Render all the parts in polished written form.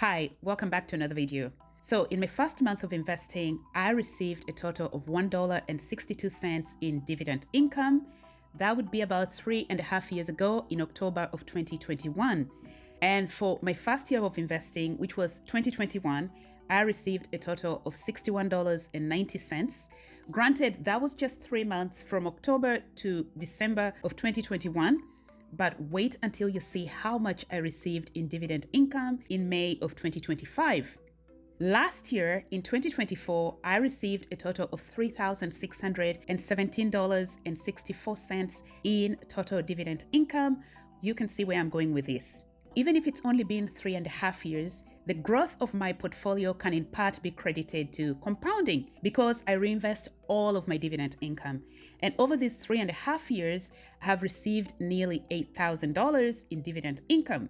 Hi, welcome back to another video. So in my first month of investing, I received a total of $1.62 in dividend income. That would be about 3.5 years ago in October of 2021. And for my first year of investing, which was 2021, I received a total of $61.90. Granted, that was just 3 months from October to December of 2021. But wait until you see how much I received in dividend income in May of 2025. Last year, in 2024, I received a total of $3,617.64 in total dividend income. You can see where I'm going with this. Even if it's only been 3.5 years, the growth of my portfolio can in part be credited to compounding because I reinvest all of my dividend income. And over these 3.5 years, I have received nearly $8,000 in dividend income.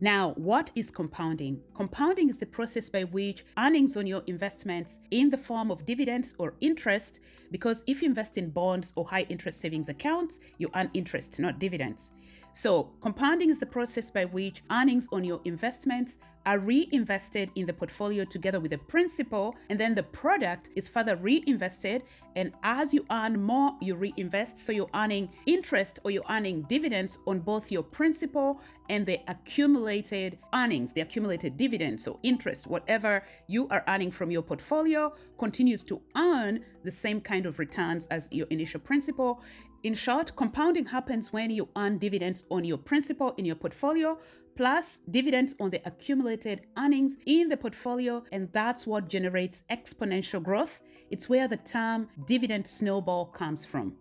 Now, what is compounding? Compounding is the process by which earnings on your investments in the form of dividends or interest, because if you invest in bonds or high interest savings accounts, you earn interest, not dividends. So compounding is the process by which earnings on your investments are reinvested in the portfolio together with the principal, and then the product is further reinvested. And as you earn more, you reinvest. So you're earning interest or you're earning dividends on both your principal and the accumulated earnings, the accumulated dividends or interest, whatever you are earning from your portfolio continues to earn the same kind of returns as your initial principal. In short, compounding happens when you earn dividends on your principal in your portfolio, plus dividends on the accumulated earnings in the portfolio, and that's what generates exponential growth. It's where the term dividend snowball comes from.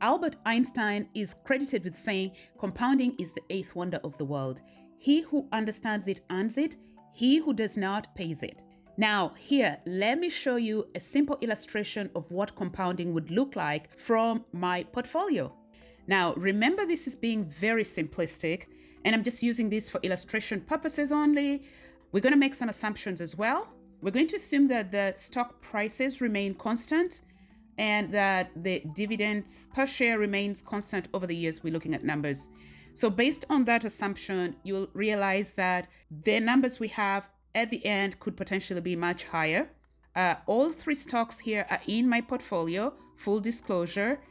Albert Einstein is credited with saying, compounding is the eighth wonder of the world. He who understands it earns it, he who does not pays it. Now here, let me show you a simple illustration of what compounding would look like from my portfolio. Now, remember, this is being very simplistic, and I'm just using this for illustration purposes only. We're going to make some assumptions as well. We're going to assume that the stock prices remain constant and that the dividends per share remains constant over the years. We're looking at numbers. So based on that assumption, you'll realize that the numbers we have at the end could potentially be much higher. All three stocks here are in my portfolio, full disclosure.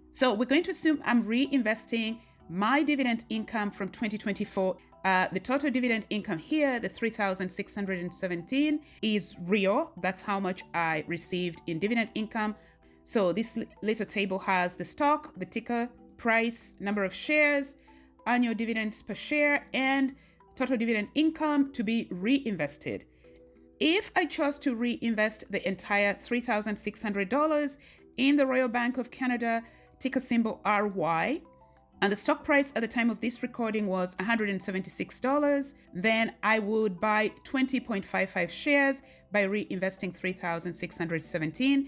So we're going to assume I'm reinvesting my dividend income from 2024. The total dividend income here, the $3,617, is real. That's how much I received in dividend income. So this little table has the stock, the ticker, price, number of shares, annual dividends per share, and total dividend income to be reinvested. If I chose to reinvest the entire $3,600 in the Royal Bank of Canada, ticker symbol RY, and the stock price at the time of this recording was $176, then I would buy 20.55 shares by reinvesting $3,617.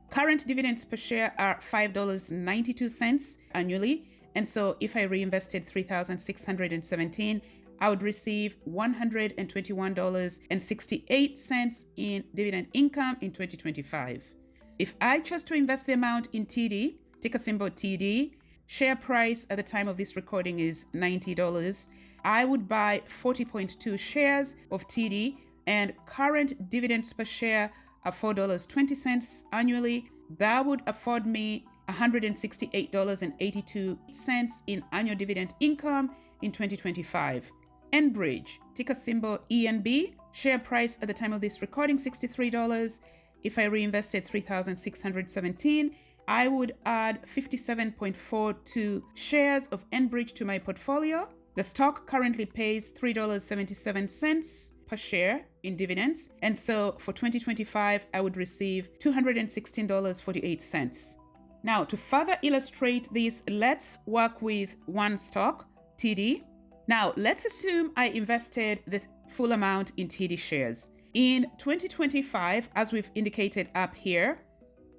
Current dividends per share are $5.92 annually. And so if I reinvested $3,617, I would receive $121.68 in dividend income in 2025. If I chose to invest the amount in TD, ticker symbol TD, share price at the time of this recording is $90, I would buy 40.2 shares of TD, and current dividends per share are $4.20 annually. That would afford me $168.82 in annual dividend income in 2025. Enbridge, ticker symbol ENB, share price at the time of this recording $63. If I reinvested $3,617, I would add 57.42 shares of Enbridge to my portfolio. The stock currently pays $3.77 per share in dividends. And so for 2025, I would receive $216.48. Now, to further illustrate this, let's work with one stock, TD. Now, let's assume I invested the full amount in TD shares. In 2025, as we've indicated up here,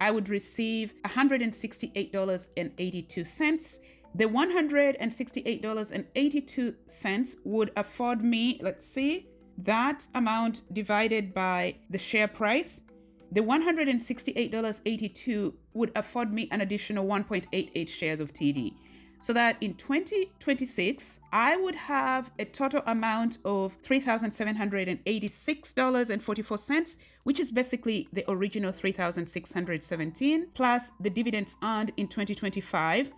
I would receive $168.82. The $168.82 would afford me, let's see, that amount divided by the share price. The $168.82 would afford me an additional 1.88 shares of TD. so that in 2026, I would have a total amount of $3,786.44, which is basically the original $3,617 plus the dividends earned in 2025.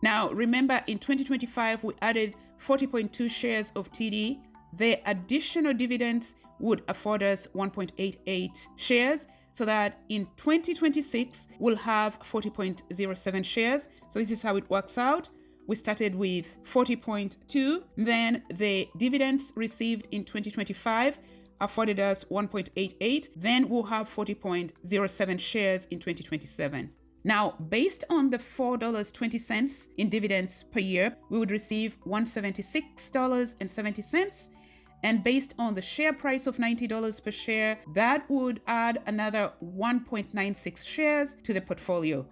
Now, remember, in 2025, we added 40.2 shares of TD. The additional dividends would afford us 1.88 shares, so that in 2026, we'll have 40.07 shares. So this is how it works out. We started with 40.2, then the dividends received in 2025 afforded us 1.88, then we'll have 40.07 shares in 2027. Now, based on the $4.20 in dividends per year, we would receive $176.70. And based on the share price of $90 per share, that would add another 1.96 shares to the portfolio.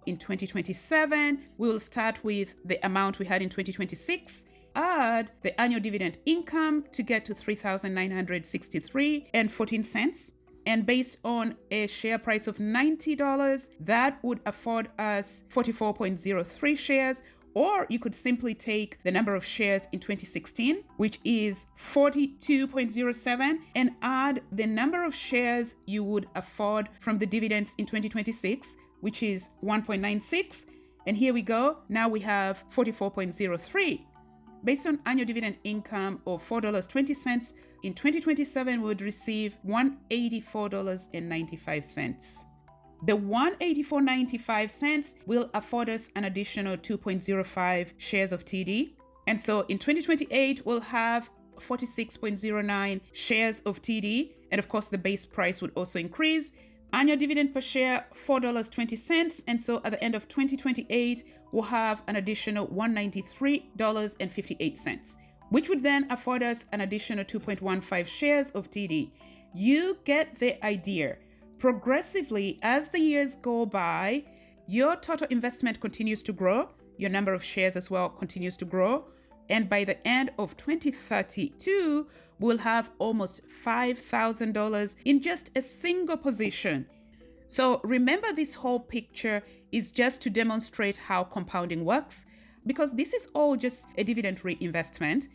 In 2027, we will start with the amount we had in 2026, add the annual dividend income to get to $3,963.14. And based on a share price of $90, that would afford us 44.03 shares. Or you could simply take the number of shares in 2016, which is 42.07, and add the number of shares you would afford from the dividends in 2026, which is 1.96. And here we go. Now we have 44.03. Based on annual dividend income of $4.20, in 2027, we would receive $184.95. The $184.95 will afford us an additional 2.05 shares of TD. And so in 2028, we'll have 46.09 shares of TD. And of course, the base price would also increase. Annual dividend per share, $4.20. And so at the end of 2028, we'll have an additional $193.58, which would then afford us an additional 2.15 shares of TD. You get the idea. Progressively, as the years go by, your total investment continues to grow, your number of shares as well continues to grow, and by the end of 2032, we'll have almost $5,000 in just a single position. So remember, this whole picture is just to demonstrate how compounding works, because this is all just a dividend reinvestment.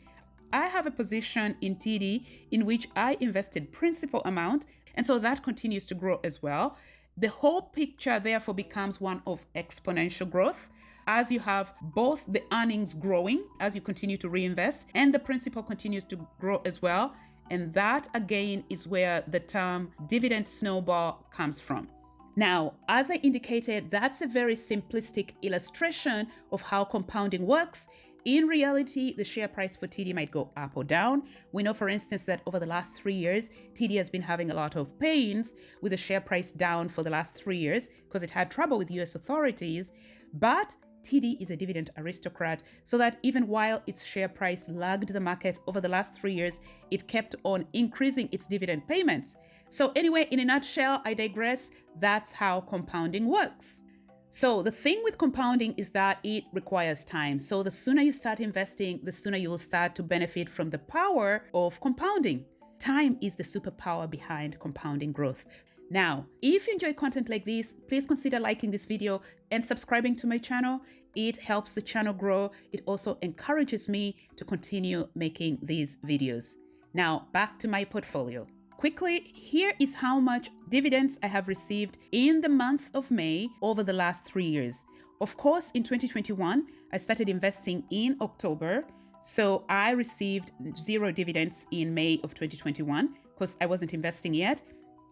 I have a position in TD in which I invested principal amount, and so that continues to grow as well. The whole picture therefore becomes one of exponential growth, as you have both the earnings growing as you continue to reinvest and the principal continues to grow as well. And that again is where the term dividend snowball comes from. Now, as I indicated, that's a very simplistic illustration of how compounding works. In reality, the share price for TD might go up or down. We know, for instance, that over the last 3 years, TD has been having a lot of pains with the share price down for the last 3 years because it had trouble with US authorities. But TD is a dividend aristocrat, so that even while its share price lagged the market over the last 3 years, it kept on increasing its dividend payments. So anyway, in a nutshell, I digress. That's how compounding works. So the thing with compounding is that it requires time. So the sooner you start investing, the sooner you will start to benefit from the power of compounding. Time is the superpower behind compounding growth. Now, if you enjoy content like this, please consider liking this video and subscribing to my channel. It helps the channel grow. It also encourages me to continue making these videos. Now, back to my portfolio. Quickly, here is how much dividends I have received in the month of May over the last 3 years. Of course, in 2021, I started investing in October, so I received 0 dividends in May of 2021 because I wasn't investing yet.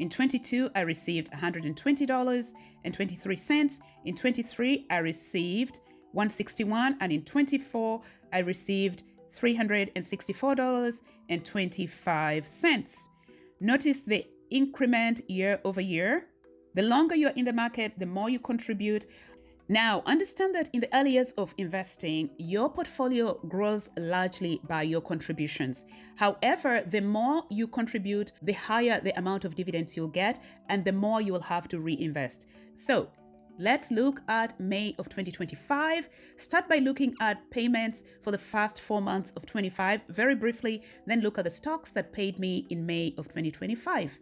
In 22, I received $120.23. In 23, I received $161, and in 24, I received $364.25. Notice the increment year over year. The longer you're in the market, the more you contribute. Now, understand that in the early years of investing, your portfolio grows largely by your contributions. However, the more you contribute, the higher the amount of dividends you'll get, and the more you will have to reinvest. So, let's look at May of 2025. Start by looking at payments for the first 4 months of 25 very briefly, then look at the stocks that paid me in May of 2025.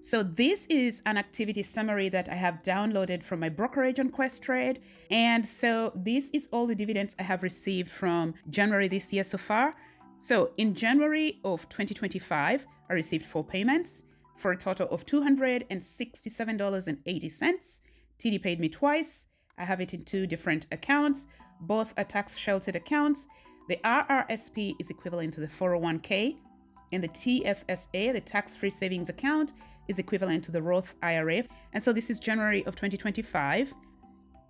So this is an activity summary that I have downloaded from my brokerage on Questrade. And so this is all the dividends I have received from January this year so far. So in January of 2025, I received 4 payments for a total of $267.80. TD paid me twice. I have it in 2 different accounts. Both are tax sheltered accounts. The RRSP is equivalent to the 401k, and the TFSA, the tax-free savings account, is equivalent to the Roth IRA. And so this is January of 2025.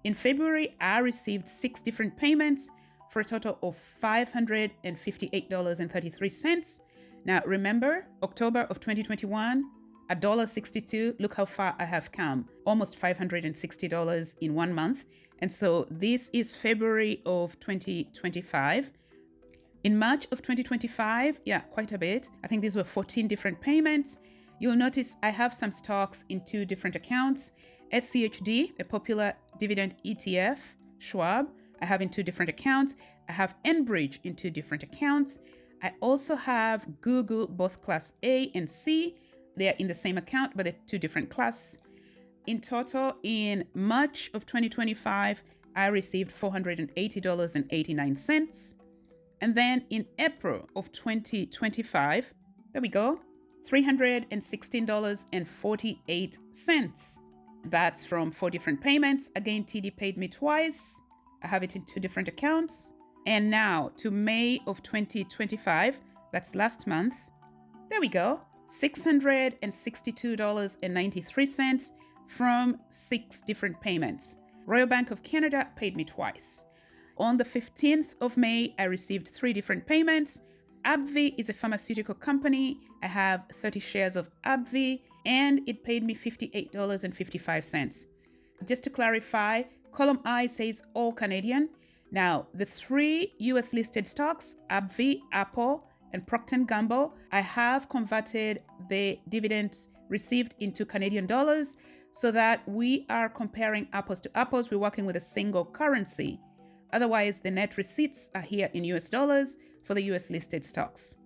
In February, I received 6 different payments for a total of $558.33. Now, remember, October of 2021, $1.62. Look how far I have come, almost $560 in 1 month. And so this is February of 2025. In March of 2025, quite a bit. I think these were 14 different payments. You'll notice I have some stocks in 2 different accounts. SCHD, a popular dividend ETF, Schwab, I have in 2 different accounts. I have Enbridge in 2 different accounts. I also have Google, both class A and C. They are in the same account, but they're 2 different classes. In total, in March of 2025, I received $480.89. And then in April of 2025, there we go, $316.48. That's from 4 different payments. Again, TD paid me twice. I have it in 2 different accounts. And now to May of 2025, that's last month. There we go, $662.93 from 6 different payments. Royal Bank of Canada paid me twice. On the 15th of May, I received 3 different payments. ABBV is a pharmaceutical company. I have 30 shares of ABBV, and it paid me $58.55. Just to clarify, column I says all Canadian. Now, the 3 US listed stocks, ABBV, Apple, and Procter & Gamble, I have converted the dividends received into Canadian dollars so that we are comparing apples to apples. We're working with a single currency. Otherwise, the net receipts are here in US dollars for the US listed stocks.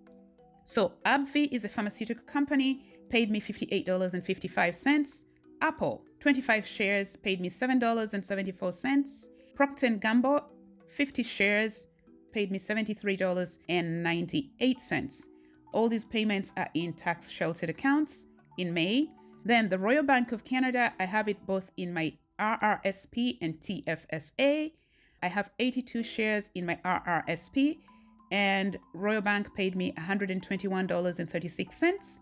So ABBV is a pharmaceutical company, paid me $58.55. Apple, 25 shares, paid me $7.74. Procter & Gamble, 50 shares, paid me $73.98. All these payments are in tax sheltered accounts in May. Then the Royal Bank of Canada, I have it both in my RRSP and TFSA. I have 82 shares in my RRSP, and Royal Bank paid me $121.36.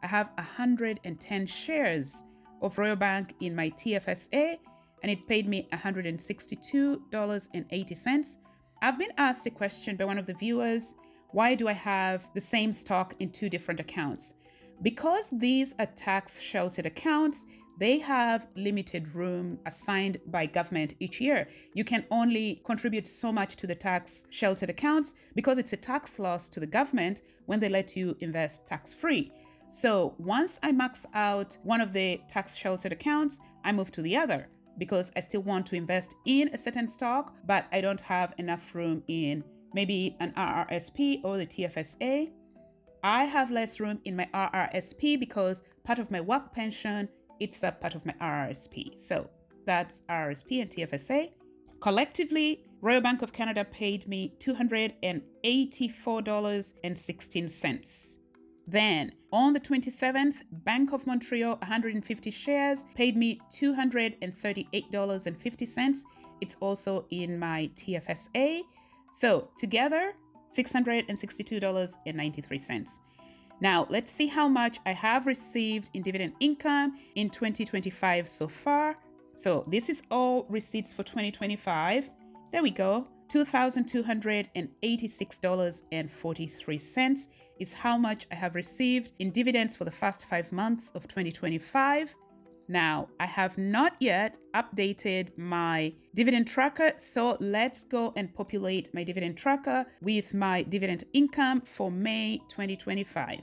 I have 110 shares of Royal Bank in my TFSA, and it paid me $162.80. I've been asked a question by one of the viewers, why do I have the same stock in 2 different accounts? Because these are tax sheltered accounts, they have limited room assigned by government each year. You can only contribute so much to the tax sheltered accounts because it's a tax loss to the government when they let you invest tax-free. So once I max out one of the tax sheltered accounts, I move to the other because I still want to invest in a certain stock, but I don't have enough room in maybe an RRSP or the TFSA. I have less room in my RRSP because part of my work pension, it's a part of my RRSP. So that's RRSP and TFSA. Collectively, Royal Bank of Canada paid me $284.16. Then on the 27th, Bank of Montreal, 150 shares, paid me $238.50. It's also in my TFSA. So together, $662.93. Now, let's see how much I have received in dividend income in 2025 so far. So this is all receipts for 2025. There we go. $2,286.43 is how much I have received in dividends for the first 5 months of 2025. Now, I have not yet updated my dividend tracker, so let's go and populate my dividend tracker with my dividend income for May 2025.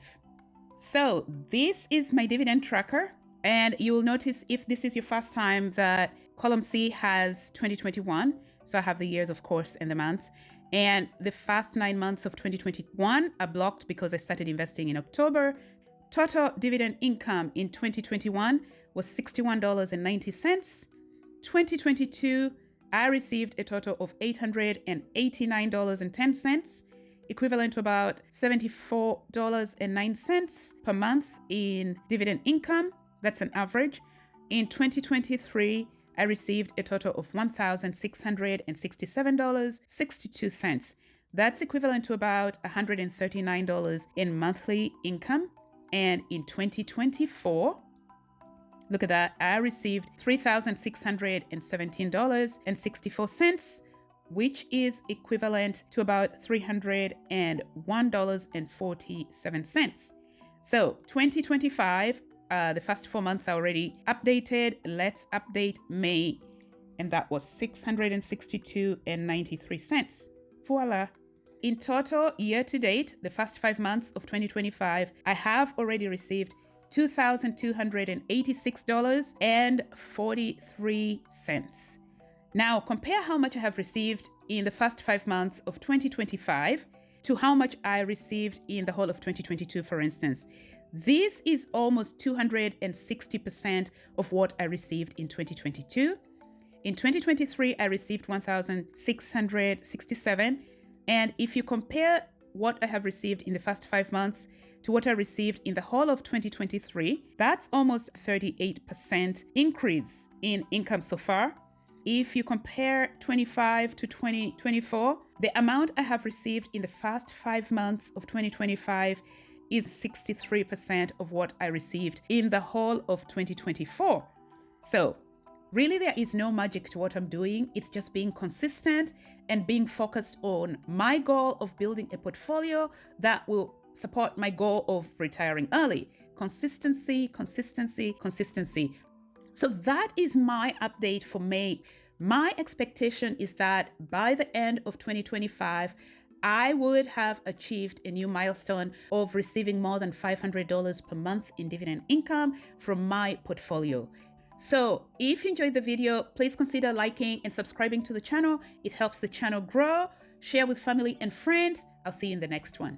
So this is my dividend tracker, and you will notice if this is your first time that column C has 2021. So I have the years, of course, and the months. And the first 9 months of 2021 are blocked because I started investing in October. Total dividend income in 2021 was $61.90. 2022, I received a total of $889.10, equivalent to about $74.09 per month in dividend income. That's an average. In 2023, I received a total of $1,667.62. That's equivalent to about $139 in monthly income. And in 2024, look at that, I received $3,617.64, which is equivalent to about $301.47. So 2025, the first 4 months are already updated. Let's update May, and that was $662.93. Voila. In total, year to date, the first 5 months of 2025, I have already received $2,286.43. Now, compare how much I have received in the first 5 months of 2025 to how much I received in the whole of 2022, for instance. This is almost 260% of what I received in 2022. In 2023, I received $1,667. And if you compare what I have received in the first 5 months to what I received in the whole of 2023, that's almost 38% increase in income so far. If you compare 25 to 2024, the amount I have received in the first 5 months of 2025 is 63% of what I received in the whole of 2024. So really, there is no magic to what I'm doing. It's just being consistent and being focused on my goal of building a portfolio that will support my goal of retiring early. Consistency, consistency, consistency. So that is my update for May. My expectation is that by the end of 2025, I would have achieved a new milestone of receiving more than $500 per month in dividend income from my portfolio. So if you enjoyed the video, please consider liking and subscribing to the channel. It helps the channel grow. Share with family and friends. I'll see you in the next one.